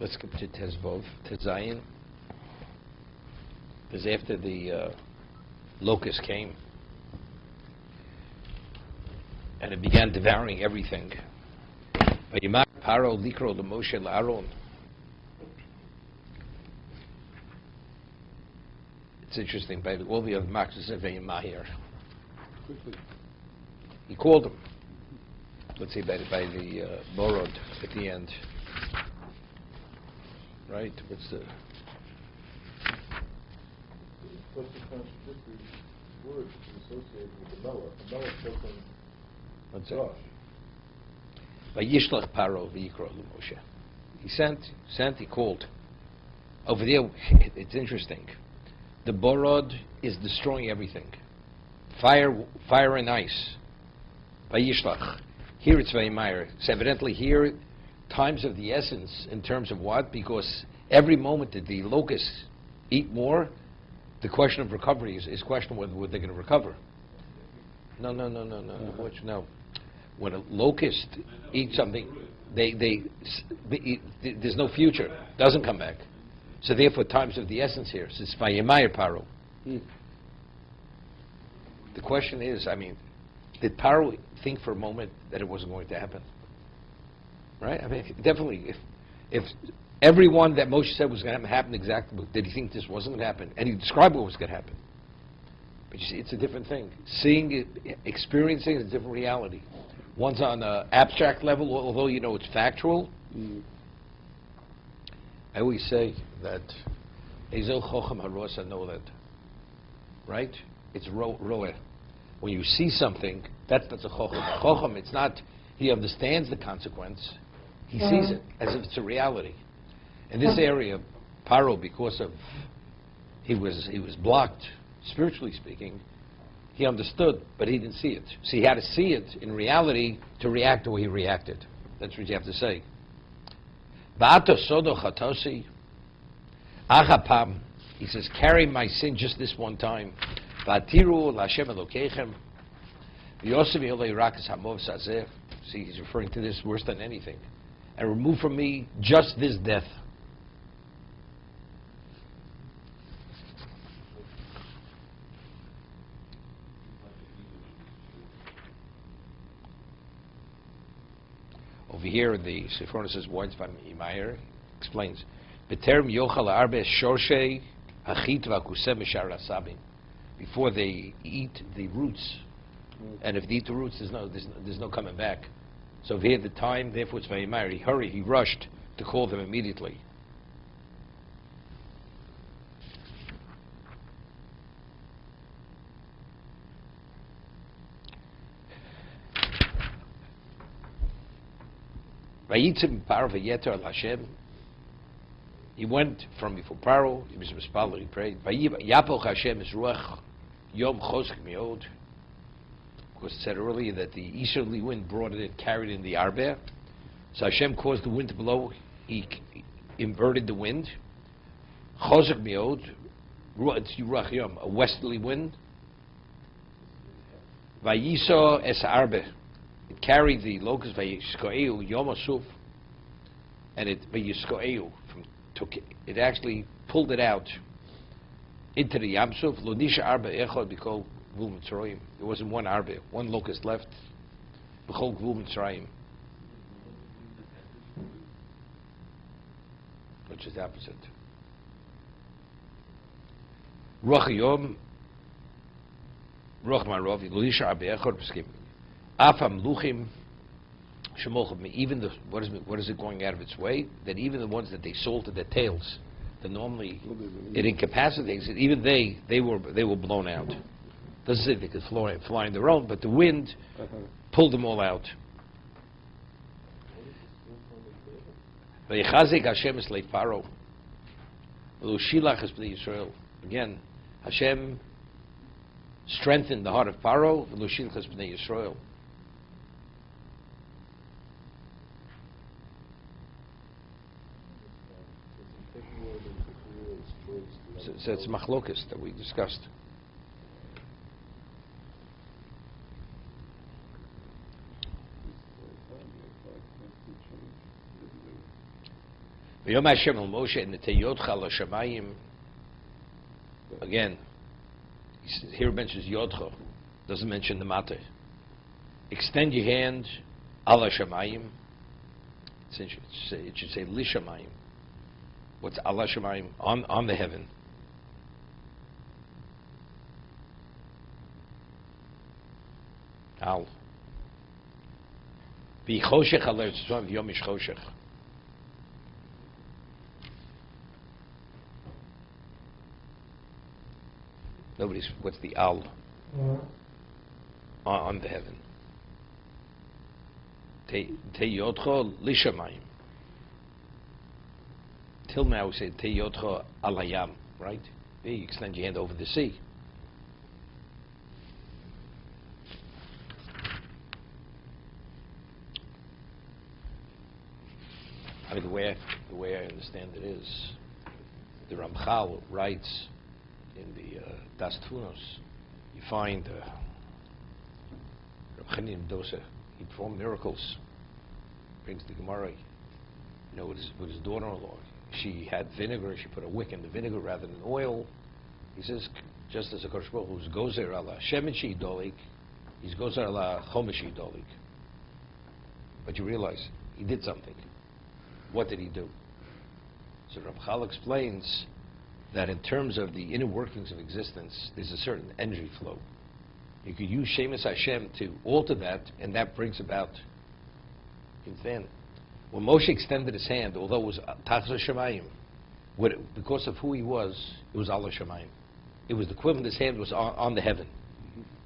Let's skip to Tezvov, Tezayin. Because after the locust came, and it began devouring everything. Vayimar Paro likro l'Moshe l'Aaron. It's interesting, by all the other marks say Vayimar here. He called him. Let's say by the Borod at the end. Right? What's the... What's the contradictory word associated with the Melech? The Melech took him. What's that? Vayishlach Paro v'yikro l'Moshe. He sent, he called. Over there, it's interesting. The Borod is destroying everything. Fire and ice. Vayishlach. Here it's Vayimar. So evidently here, times of the essence in terms of what? Because every moment that the locusts eat more, the question of recovery is question whether they're going to recover. No. No. When a locust eats something, there's no future. Doesn't come back. So therefore, times of the essence here. So it's Vayimar Paro. The question is, did Paro think for a moment that it wasn't going to happen? Right? Definitely. If everyone that Moshe said was going to happen exactly, did he think this wasn't going to happen? And he described what was going to happen. But you see, it's a different thing. Seeing it, experiencing is a different reality. One's on an abstract level, although you know it's factual. I always say that Ezel Chochem Harosa know that. Right? It's roeh. When you see something, that's a Chochem. Chochem, it's not, he understands the consequence. He sees it as if it's a reality. In this area, Paro, because of he was blocked, spiritually speaking, he understood, but he didn't see it. So he had to see it in reality to react the way he reacted. That's what you have to say. He says, carry my sin just this one time. See, he's referring to this worse than anything. And remove from me just this death. Over here, the Sephronus says, words by Meyer explains, "B'terem yochal arbe shorshei hachit v'akusem mishar asabim." Before they eat the roots, and if they eat the roots, there's no coming back. So if he had the time, therefore it's Meyer. He hurried, he rushed to call them immediately. Vayitzim Paro v'yeter al Hashem. He went from before Paro. He was mispalel. He prayed. Vayipoch Hashem es ruach yom chosek miod. Of course, it said earlier that the easterly wind brought it, carried in the arbe. So Hashem caused the wind to blow. He inverted the wind. Chosek miod, ruach yom, a westerly wind. Vayiso es arbe. It carried the locust vayiskoeu yom asuf, and it vayiskoeu it actually pulled it out into the Yamsuf. Lo nisha arba echad b'kol gvul Mitzrayim. There wasn't one arba, one locust left. B'kol gvul Mitzrayim, which is the opposite. Ruach yom, ruach ma'rov. Lo nisha arba echad b'skim. Afam luchim shemolchim. Even the what is it going out of its way? That even the ones that they salted their tails, that normally it incapacitates it. Even they were blown out. Doesn't say they could fly on their own, but the wind pulled them all out. V'yichazik Hashem es le'Paro, v'lushilach es b'nei Yisrael. Again, Hashem strengthened the heart of Paro, v'lushilach es b'nei Yisrael. So it's machlokas that we discussed. V'yom Hashem el Moshe neteyotcha ala shamayim. Again, here it mentions yodcha, doesn't mention the mate. Extend your hand ala shamayim. It should say li shamayim. What's ala shamayim? On the heaven. Al. V'choshech ala tzvam v'yom ish choshech. What's the al? On the heaven. Teyotcho lishamayim. Till now we say Teyotcho alayam, right? There you extend your hand over the sea. I mean, the way I understand it is, the Ramchal writes in the Das Tfunos, you find Reb Chaim Dosa, he performed miracles. Brings the Gemara, with his daughter-in-law. She had vinegar, she put a wick in the vinegar rather than oil. He says, just as a Kodesh Baruch Hu gozer ala shemeshi dolik, he's gozer ala chomeshi dolik. But you realize, he did something. What did he do? So Ramchal explains that in terms of the inner workings of existence, there's a certain energy flow. You could use Shemus Hashem to alter that, and that brings about. You understand? When Moshe extended his hand, although it was Tachza Shemayim, because of who he was, it was Allah Shemayim. It was the equivalent, his hand was on the heaven.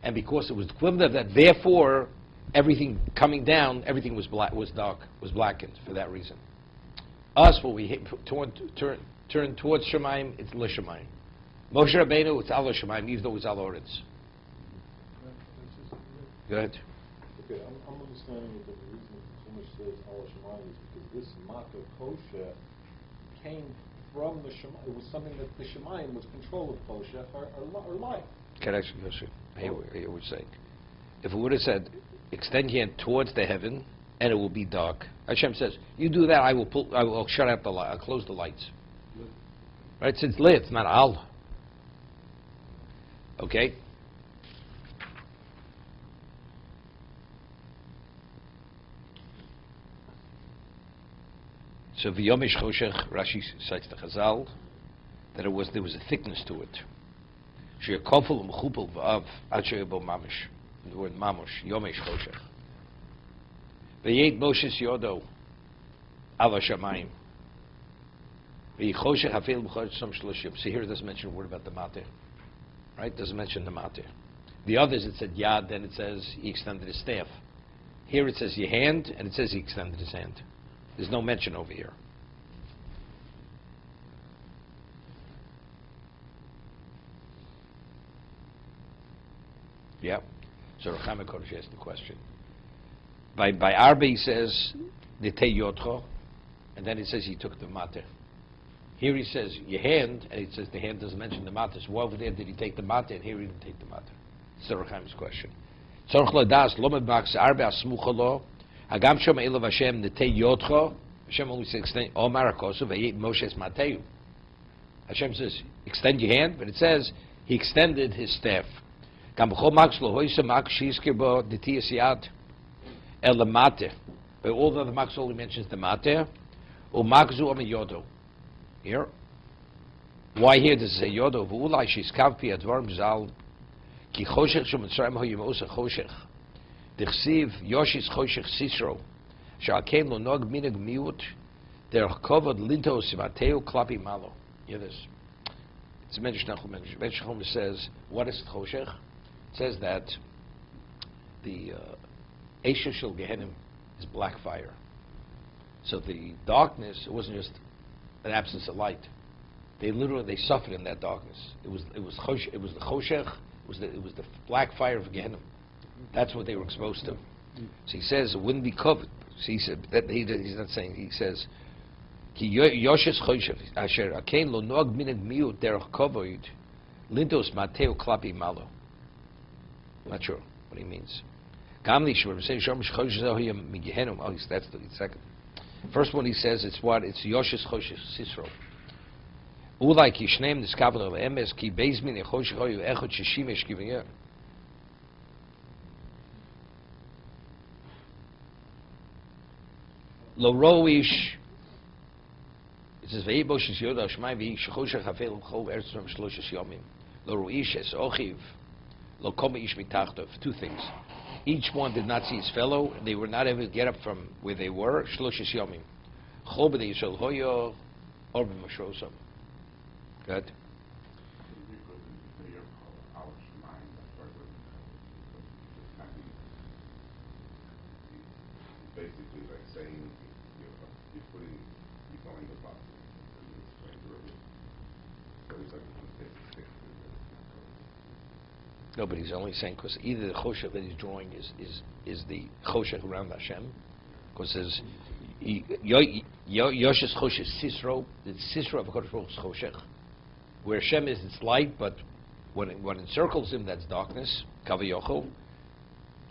And because it was the equivalent of that, therefore, everything coming down, everything was dark, was blackened for that reason. Us, when we turn towards Shemayim, it's Li Shemayim. Moshe Rabbeinu, it's Allah Shemayim, even though it's Allah Oretz. Go ahead. Okay, I'm understanding that the reason Chumash says Allah Shemayim is because this Mata Kosher came from the Shemayim. It was something that the Shemayim was control of Kosher or life. Can I actually go see? I hear what you're saying. If it would have said, extend your hand towards the heaven, and it will be dark. Hashem says, you do that, I will shut out the light, I'll close the lights. Right? It's lit, it's not al. Okay? So v'yomish choshech, Rashi cites the Chazal, that there was a thickness to it. She'yakofel u'mechupel v'av ad she'yabo mamish. The word mamush, yomish choshech. V'yed Moshe's yodo ala shamayim. V'yichoshech hafil b'chod som shloshim. See here it doesn't mention a word about the mater. Right? It doesn't mention the mater. The others it said yad, then it says he extended his staff. Here it says your hand, and it says he extended his hand. There's no mention over here. Yeah. So Rechama Kodesh asked the question. By Arba he says Netei Yotcho, and then it says he took the mater. Here he says your hand, and it says the hand doesn't mention the mater. So why over there did he take the mater, and here he didn't take the mater? It's the Rechama's question. Tzorch Ladas Lomed Max Arba Asmucha Lo. Hagam Shom Elav Hashem Netei Yotcho. Hashem only says extend Omar Akosu Vayet Moshe's Mateyu. Hashem says extend your hand, but it says he extended his staff. Gam B'chol Max Lo Hoysa Max Shizkir Bo Detiyas Yad El Mater. But all the other Max only mentions the Mater. O Maxu Omer Yodo. Here. Why here does it say Yodo? V'ulai Shizkav Pi Advarim Zal Ki Choshech Shom Mitzrayim Hoyim Osa Choshech. Dichsiv Yoshis Choshech Sisro Sha'akein Lo Nog Minag Miut Derech Kovod Lintos Mateo Klapi Malo. Hear this. It's Mensch Nachum says, what is Choshech? It says that the Esha Shel Gehenim is black fire. So the darkness, it wasn't just an absence of light. They suffered in that darkness. It was the Choshech, it was the black fire of Gehenim. That's what they were exposed to. So he says it wouldn't be covered. So he said that he's not saying. He says, "Ki yoshes choshech asher akein lo nog minag miut derech kovoid lintos mateo klapi malo." Not sure what he means. Gamli shver say shomish choshech zohiyam migehenom. Oh, that's the second. First one he says it's what? It's Yoshes Choshes Sisro. Ulai ki shneim niskaven al emes ki beizmin echosh hoyu echot shishimesh kivinyer. Lo roish. It says veibosh is yoda shmai vi shechosh hafel chov erzrom shloshes yomim. Lo roish es ochiv. Lo koma ish mitachtov. Two things. Each one did not see his fellow, and they were not able to get up from where they were. Shloshes yomim. Chol b'nei yisrael hoyo or b'mashrosam. Good. Basically, like saying you're going the box. So it's like No, but he's only saying because either the choshech that he's drawing is the choshech around Hashem, because it says Yoshes Choshes Sisro, the Sisro of Hakadosh Baruch Hu's choshech. Where Hashem is, it's light, but when it encircles him, that's darkness. Kavayochel.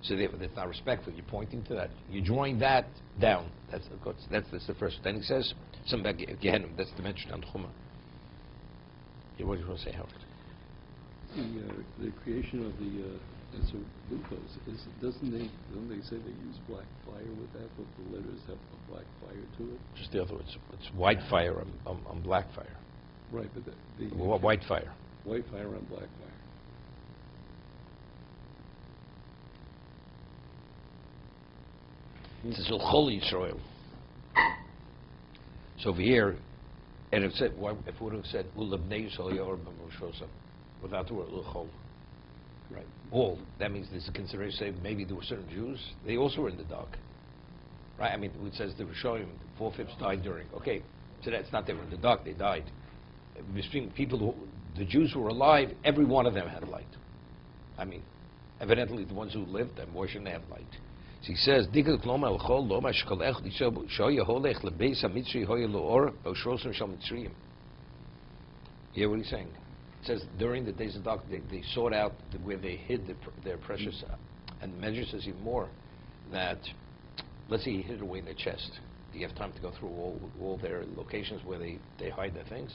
So therefore, that's not respectful. You're pointing to that. You're drawing that down. That's the first. Then he says something about Gehenna. That's the mention on Chuma. Yeah, what do you want to say, Howard? The creation of the glucose don't they say they use black fire with that? But the letters have a black fire to it. Just the other words. It's white fire on black fire. Right, but the white fire. White fire on black fire. It says Chol Yisrael. So over here, and it said, if it would have said Ulabnei Yisrael Yor B'Moshosa, without the word Chol. Right. All that means there's a consideration. Say maybe there were certain Jews. They also were in the dark. Right. I mean, it says they were showing 4/5 died during. Okay, so that's not they were in the dark. They died. Between people, the Jews who were alive, every one of them had light. I mean, evidently the ones who lived, them, why shouldn't they have light? So he says, "Digal kloma al-chol lo ma shkol ech shoya holech lebeis ha-mitzri hoya lo-or b'oshrosim shal mitzriyim." You hear what he's saying? It says during the days of darkness, they sought out where they hid their precious. And the measure says even more that, let's say he hid it away in their chest. Do you have time to go through all their locations where they hide their things?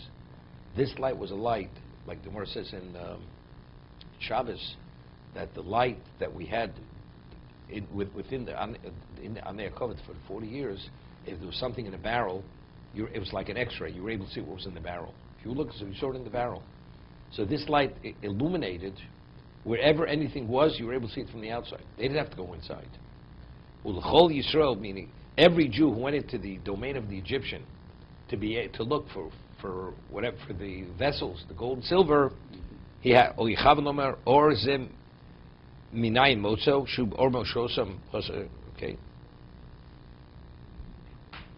This light was a light, like the Gemara says in Shabbos, that the light that we had within on their covet for 40 years, if there was something in a barrel, it was like an X-ray. You were able to see what was in the barrel. If you look, so you saw it in the barrel. So this light illuminated wherever anything was. You were able to see it from the outside. They didn't have to go inside. Ulchol Yisrael, meaning every Jew who went into the domain of the Egyptian to look for whatever, for the vessels, the gold and silver, he had or zem minayin motzo shub or moshosam. Okay.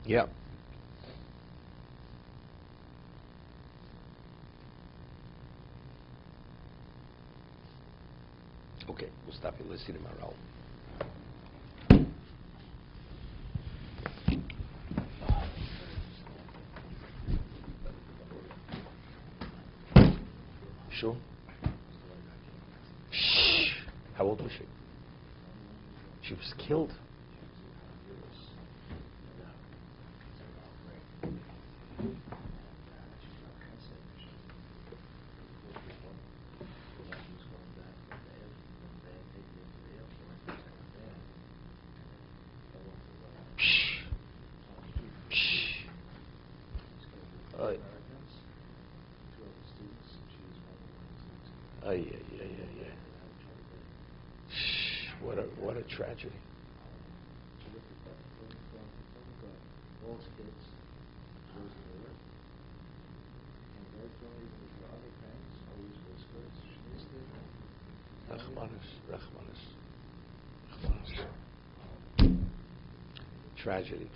Yeah. Okay, we'll stop here. Let's see the Maral. Sure. Shh. How old was she? She was killed. What a tragedy. Tragedy.